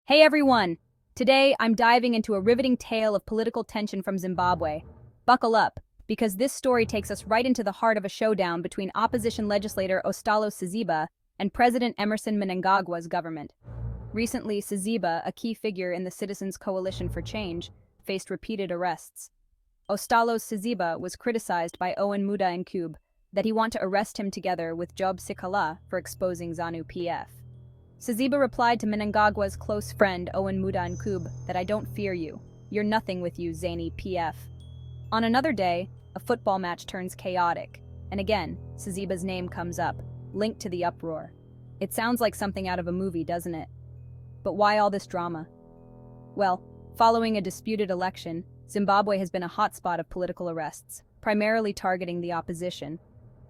Hey everyone! Today I'm diving into a riveting tale of political tension from Zimbabwe. Buckle up, because this story takes us right into the heart of a showdown between opposition legislator Ostalo Saziba and President Emerson Mnangagwa's government. Recently, Saziba, a key figure in the Citizens' Coalition for Change, faced repeated arrests. Ostalo Saziba was criticized by Owen Mnangagwa that he want to arrest him together with Job Sikala for exposing ZANU-PF. Saziba replied to Mnangagwa's close friend Owen Mnangagwa that I don't fear you. You're nothing with you, ZANU-PF. On another day, a football match turns chaotic, and again, Saziba's name comes up, linked to the uproar. It sounds like something out of a movie, doesn't it? But why all this drama? Well, following a disputed election, Zimbabwe has been a hotspot of political arrests, primarily targeting the opposition.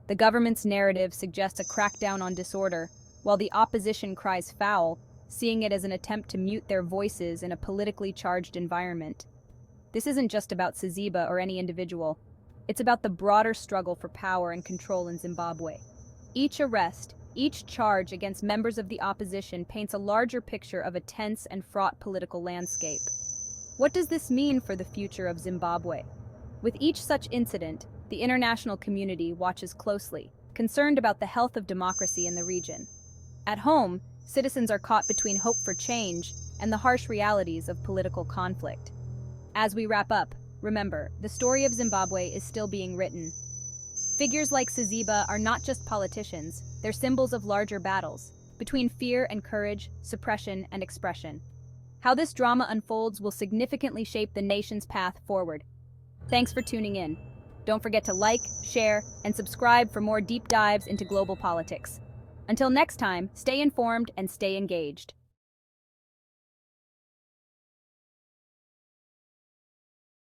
The government's narrative suggests a crackdown on disorder, while the opposition cries foul, seeing it as an attempt to mute their voices in a politically charged environment. This isn't just about Saziba or any individual. It's about the broader struggle for power and control in Zimbabwe. Each arrest, each charge against members of the opposition paints a larger picture of a tense and fraught political landscape. What does this mean for the future of Zimbabwe? With each such incident, the international community watches closely, concerned about the health of democracy in the region. At home, citizens are caught between hope for change and the harsh realities of political conflict. As we wrap up, remember, the story of Zimbabwe is still being written. Figures like Saziba are not just politicians, they're symbols of larger battles, between fear and courage, suppression and expression. How this drama unfolds will significantly shape the nation's path forward. Thanks for tuning in. Don't forget to like, share, and subscribe for more deep dives into global politics. Until next time, stay informed and stay engaged.